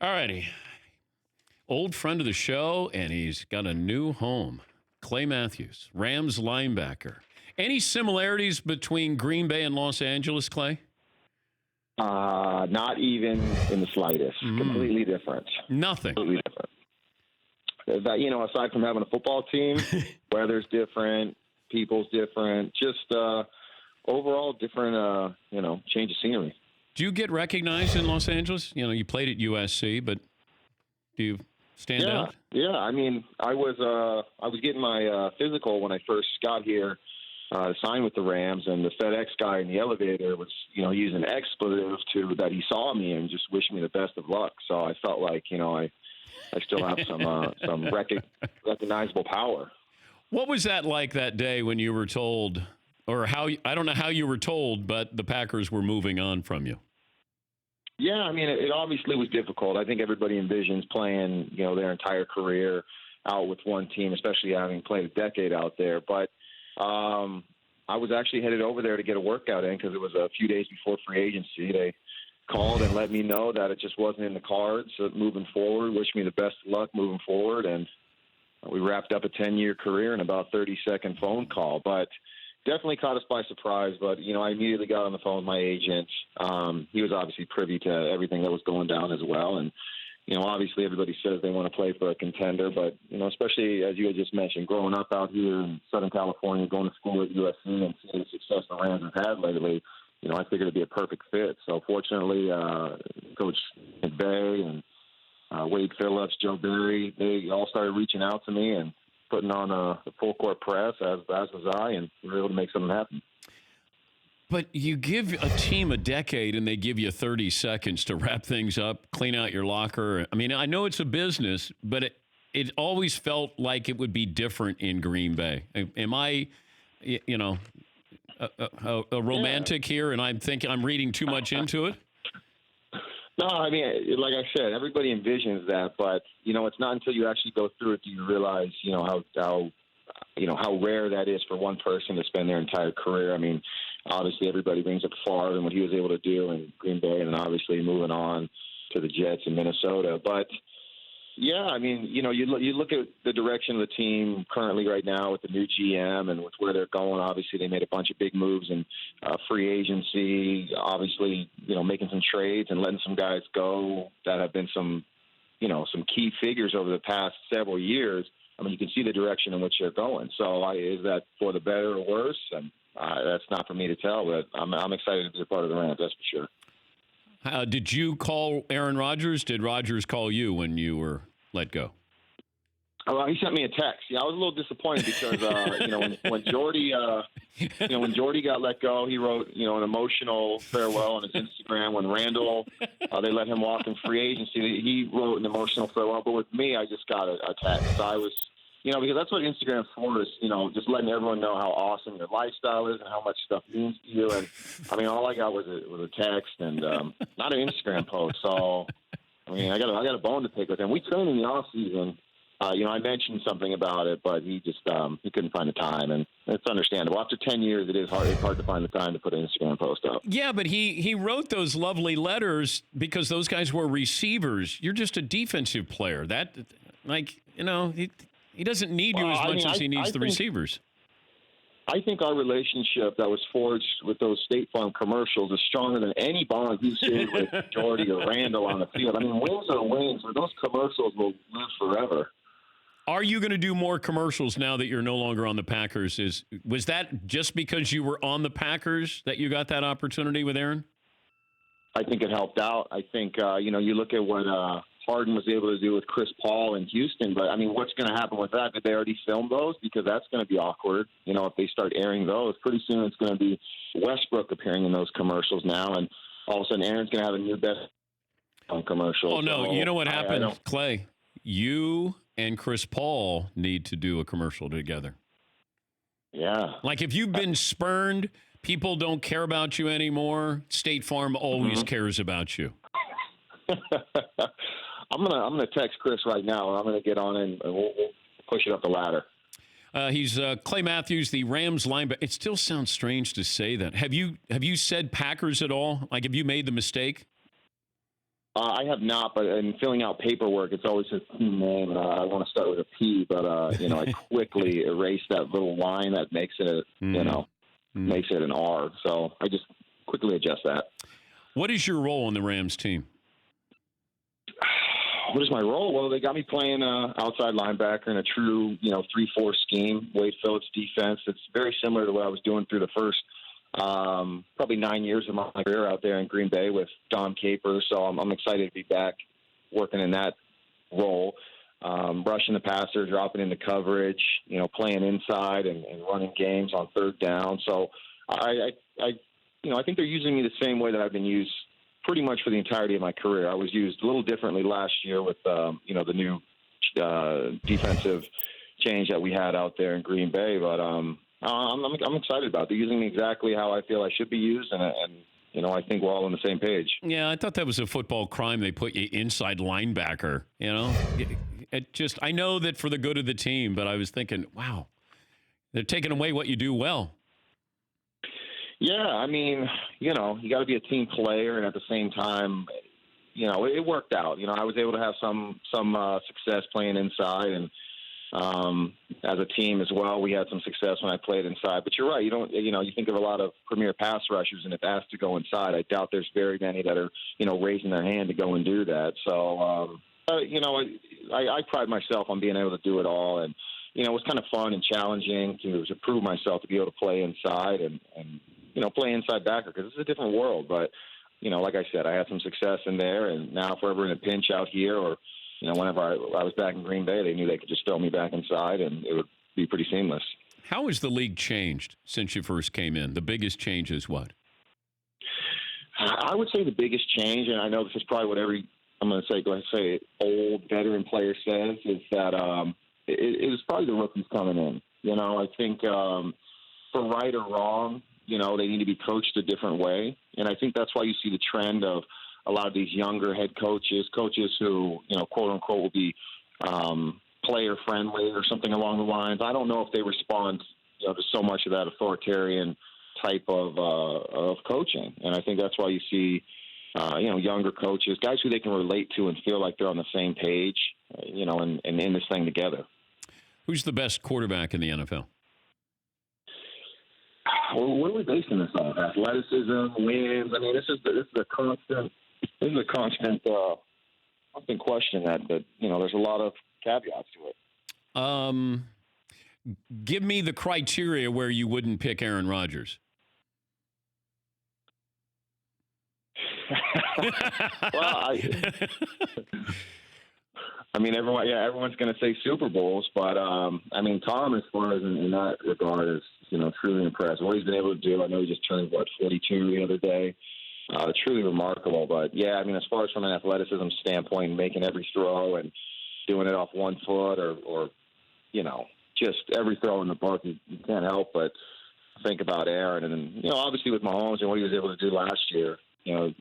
All righty. Old friend of the show, and he's got a new home. Clay Matthews, Rams linebacker. Any similarities between Green Bay and Los Angeles, Clay? Not even in the slightest. Completely different. Nothing. Completely different. That, aside from having a football team, weather's different, people's different, just overall different, change of scenery. Do you get recognized in Los Angeles? You played at USC, but do you stand out? Yeah. I mean, I was getting my physical when I first got here to sign with the Rams, and the FedEx guy in the elevator was, using expletive that he saw me and just wished me the best of luck. So I felt like, I still have some recognizable power. What was that like that day when you were told, or I don't know how you were told, but the Packers were moving on from you? Yeah, I mean, it obviously was difficult. I think everybody envisions playing, their entire career out with one team, especially having played a decade out there. But I was actually headed over there to get a workout in because it was a few days before free agency. They called and let me know that it just wasn't in the cards moving forward, wished me the best of luck moving forward, and we wrapped up a 10-year career in about a 30-second phone call. But definitely caught us by surprise, but, I immediately got on the phone with my agent. He was obviously privy to everything that was going down as well. And, obviously everybody says they want to play for a contender, but, especially as you had just mentioned, growing up out here in Southern California, going to school at USC and seeing the success the Rams have had lately, I figured it'd be a perfect fit. So fortunately, Coach Bay and Wade Phillips, Joe Barry, they all started reaching out to me and putting on the full court press, as was I, and we were able to make something happen. But you give a team a decade and they give you 30 seconds to wrap things up, clean out your locker. I mean, I know it's a business, but it always felt like it would be different in Green Bay. Am I, a romantic here, and I'm thinking I'm reading too much into it? No, I mean, like I said, everybody envisions that, but it's not until you actually go through it do you realize, how rare that is for one person to spend their entire career. I mean, obviously everybody brings up Favre and what he was able to do in Green Bay, and then obviously moving on to the Jets in Minnesota. But yeah, I mean, you look at the direction of the team currently right now with the new GM and with where they're going. Obviously, they made a bunch of big moves in free agency. Obviously, making some trades and letting some guys go that have been some key figures over the past several years. I mean, you can see the direction in which they're going. So, is that for the better or worse? And that's not for me to tell. But I'm excited to be a part of the Rams. That's for sure. Did you call Aaron Rodgers? Did Rodgers call you when you were let go? Well, he sent me a text. Yeah, I was a little disappointed because when Jordy got let go, he wrote an emotional farewell on his Instagram. When Randall they let him walk in free agency, he wrote an emotional farewell. But with me, I just got a text. I was because that's what Instagram's for, is just letting everyone know how awesome your lifestyle is and how much stuff means to you. And I mean, all I got was a text and not an Instagram post. So I mean, I got a bone to pick with him. We train in the off season. I mentioned something about it, but he just he couldn't find the time, and it's understandable. After 10 years, it's hard to find the time to put an Instagram post up. Yeah, but he wrote those lovely letters because those guys were receivers. You're just a defensive player. That, he doesn't need you as much as he needs the receivers. I think our relationship that was forged with those State Farm commercials is stronger than any bond you've seen with Jordy or Randall on the field. I mean, wins are wins, but those commercials will live forever. Are you going to do more commercials now that you're no longer on the Packers? Was that just because you were on the Packers that you got that opportunity with Aaron? I think it helped out. I think, you look at what Harden was able to do with Chris Paul in Houston, but, I mean, what's going to happen with that? Did they already film those? Because that's going to be awkward, if they start airing those. Pretty soon it's going to be Westbrook appearing in those commercials now, and all of a sudden Aaron's going to have a new best commercial. Oh, no, so you know what happened, Clay? You and Chris Paul need to do a commercial together. Yeah. Like if you've been spurned, people don't care about you anymore. State Farm always cares about you. I'm gonna text Chris right now. I'm gonna get on and we'll push it up the ladder. He's Clay Matthews, the Rams linebacker. It still sounds strange to say that. Have you said Packers at all? Like, have you made the mistake? I have not, but in filling out paperwork, it's always a team name, and I want to start with a P, but I quickly erase that little line that makes it, makes it an R. So I just quickly adjust that. What is your role on the Rams team? What is my role? Well, they got me playing outside linebacker in a true, 3-4 scheme. Wade Phillips defense. It's very similar to what I was doing through the first probably 9 years of my career out there in Green Bay with Dom Capers. So I'm excited to be back working in that role, rushing the passer, dropping into coverage, playing inside and running games on third down. So I think they're using me the same way that I've been used pretty much for the entirety of my career. I was used a little differently last year with, the new defensive change that we had out there in Green Bay. But I'm excited about it. They're using me exactly how I feel I should be used, and I think we're all on the same page. Yeah, I thought that was a football crime. They put you inside linebacker. I know that for the good of the team, but I was thinking, wow, they're taking away what you do well. Yeah, I mean, you got to be a team player, and at the same time, it worked out. I was able to have some success playing inside, and as a team as well, we had some success when I played inside. But you're right. You think of a lot of premier pass rushers, and if asked to go inside, I doubt there's very many that are, raising their hand to go and do that. So, I pride myself on being able to do it all, and it was kind of fun and challenging to prove myself to be able to play inside and play inside backer, because it's a different world. But, like I said, I had some success in there, and now if we're ever in a pinch out here or, whenever I was back in Green Bay, they knew they could just throw me back inside, and it would be pretty seamless. How has the league changed since you first came in? The biggest change is what? I would say the biggest change, and I know this is probably what old veteran player says, is that it was probably the rookies coming in. I think for right or wrong, they need to be coached a different way. And I think that's why you see the trend of a lot of these younger head coaches who, quote unquote, will be player friendly or something along the lines. I don't know if they respond, to so much of that authoritarian type of coaching. And I think that's why you see, younger coaches, guys who they can relate to and feel like they're on the same page, and in this thing together. Who's the best quarterback in the NFL? Well, what are we basing this on? Athleticism, wins. I mean, this is a constant question that there's a lot of caveats to it. Give me the criteria where you wouldn't pick Aaron Rodgers. Well, everyone's going to say Super Bowls, but Tom, as far as in that regard, is truly impressed. What he's been able to do. I know he just turned 42 the other day. Truly remarkable. But yeah, as far as from an athleticism standpoint, making every throw and doing it off one foot or just every throw in the book, you can't help but think about Aaron. And then, obviously with Mahomes and what he was able to do last year, there's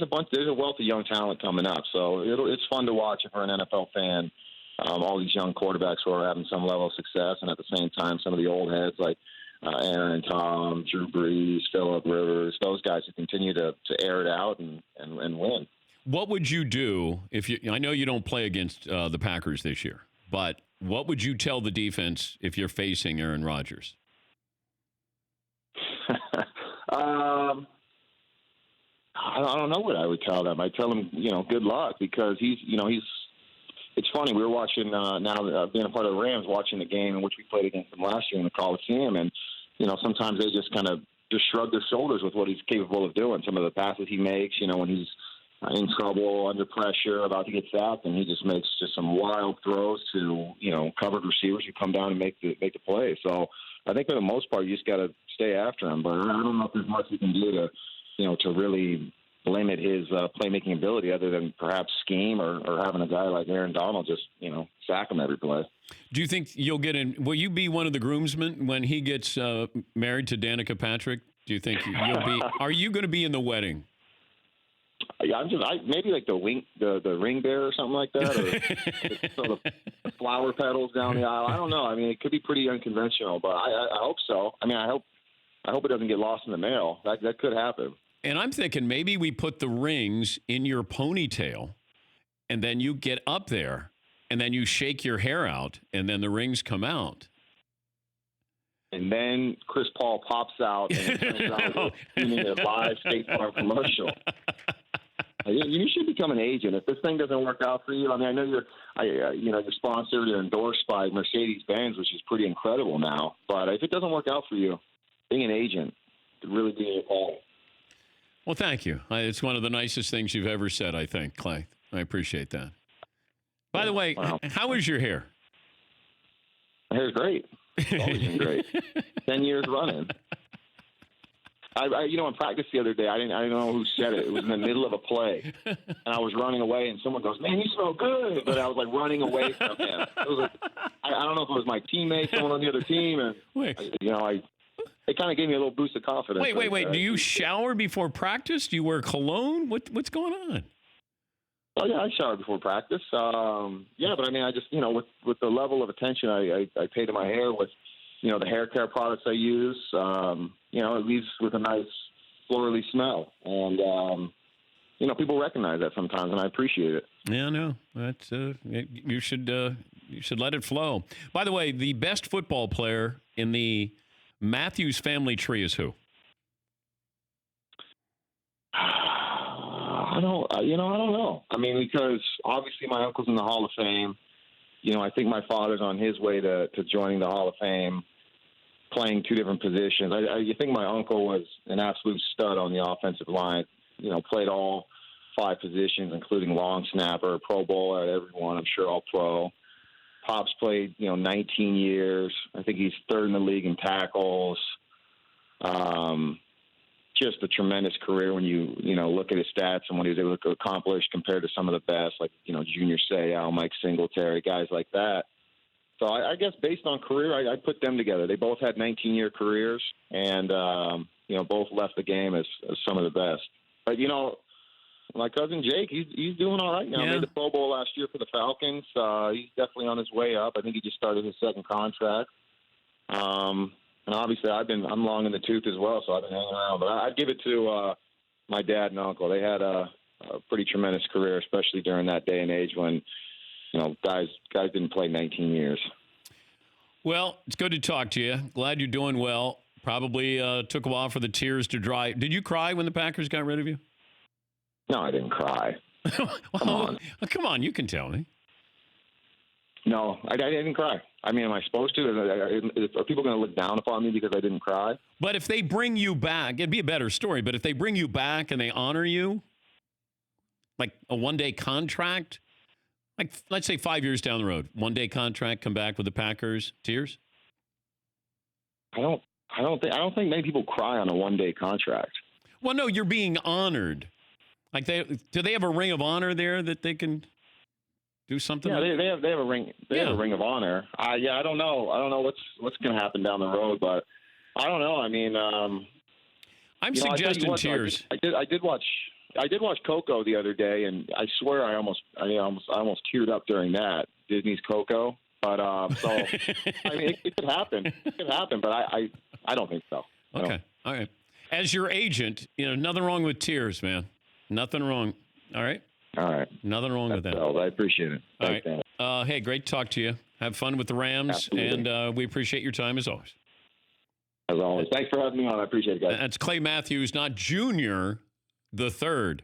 a wealth of young talent coming up. So it's fun to watch if you're an NFL fan. All these young quarterbacks who are having some level of success, and at the same time, some of the old heads like Aaron, Tom, Drew Brees, Phillip Rivers, those guys who continue to air it out and win. What would you do if you? I know you don't play against the Packers this year, but what would you tell the defense if you're facing Aaron Rodgers? I don't know what I would tell them. I'd tell them, good luck, because he's. It's funny. We were watching now, being a part of the Rams, watching the game in which we played against them last year in the Coliseum, and sometimes they just kind of shrug their shoulders with what he's capable of doing. Some of the passes he makes, when he's in trouble, under pressure, about to get sacked, and he just makes just some wild throws to covered receivers who come down and make the play. So I think for the most part, you just got to stay after him. But I don't know if there's much you can do to really limit his playmaking ability, other than perhaps scheme or having a guy like Aaron Donald just, sack him every play. Do you think you'll get in? Will you be one of the groomsmen when he gets married to Danica Patrick? Do you think you'll be? Are you going to be in the wedding? Yeah, maybe like the ring bearer or something like that, or sort of the flower petals down the aisle. I don't know. It could be pretty unconventional, but I hope so. I hope it doesn't get lost in the mail. That could happen. And I'm thinking maybe we put the rings in your ponytail, and then you get up there, and then you shake your hair out, and then the rings come out. And then Chris Paul pops out and it turns out a live State Farm commercial. You should become an agent. If this thing doesn't work out for you, I mean, I know you're sponsored or endorsed by Mercedes-Benz, which is pretty incredible now. But if it doesn't work out for you, being an agent could really be your call. Well, thank you. It's one of the nicest things you've ever said, I think, Clay. I appreciate that. By the way, how is your hair? My hair's great. It's always been great. 10 years running. In practice the other day, I didn't know who said it. It was in the middle of a play, and I was running away, and someone goes, "Man, you smell good!" But I was like running away from him. It was I don't know if it was my teammate, someone on the other team, and it kind of gave me a little boost of confidence. Wait. Do you shower before practice? Do you wear cologne? What's going on? Oh yeah, I shower before practice. But I mean, I just with the level of attention I pay to my hair with the hair care products I use, it leaves with a nice florally smell, and people recognize that sometimes, and I appreciate it. Yeah, no, that's you should let it flow. By the way, the best football player in the Matthews family tree is who? I don't know. I mean, because obviously my uncle's in the Hall of Fame. I think my father's on his way to joining the Hall of Fame, playing two different positions. I think my uncle was an absolute stud on the offensive line. Played all 5 positions, including long snapper, Pro Bowler at every one. I'm sure all pro. Pops played, 19 years. I think he's 3rd in the league in tackles. Just a tremendous career when you look at his stats and what he was able to accomplish compared to some of the best, like, Junior Seau, Mike Singletary, guys like that. So I guess based on career, I put them together. They both had 19-year careers and, both left the game as some of the best. But, my cousin Jake, he's doing all right now. Yeah. Made the Pro Bowl last year for the Falcons. He's definitely on his way up. I think he just started his 2nd contract. And obviously, I'm long in the tooth as well, so I've been hanging around. But I'd give it to my dad and uncle. They had a pretty tremendous career, especially during that day and age when, guys didn't play 19 years. Well, it's good to talk to you. Glad you're doing well. Probably took a while for the tears to dry. Did you cry when the Packers got rid of you? No, I didn't cry. Come on, you can tell me. No, I didn't cry. I mean, am I supposed to? Are people going to look down upon me because I didn't cry? But if they bring you back, it'd be a better story. But if they bring you back and they honor you, like a one-day contract, like let's say 5 years down the road, one-day contract, come back with the Packers, tears? I don't think many people cry on a one-day contract. Well, no, you're being honored. Like do they have a ring of honor there that they can do something? Yeah, they have a ring. They have a ring of honor. I don't know. I don't know what's going to happen down the road, but I don't know. I mean, I'm suggesting tears. I did watch Coco the other day, and I swear I almost teared up during that Disney's Coco. But so I mean, it could happen. It could happen, but I don't think so. Okay, all right. As your agent, nothing wrong with tears, man. Nothing wrong. All right. All right. Nothing wrong with that. Well, I appreciate it. All right. Hey, great to talk to you. Have fun with the Rams, Absolutely. and we appreciate your time as always. As always. Thanks for having me on. I appreciate it, guys. That's Clay Matthews, not Junior the Third.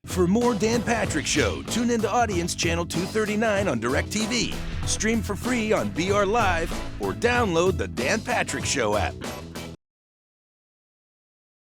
For more Dan Patrick Show, tune into Audience Channel 239 on DirecTV. Stream for free on BR Live or download the Dan Patrick Show app.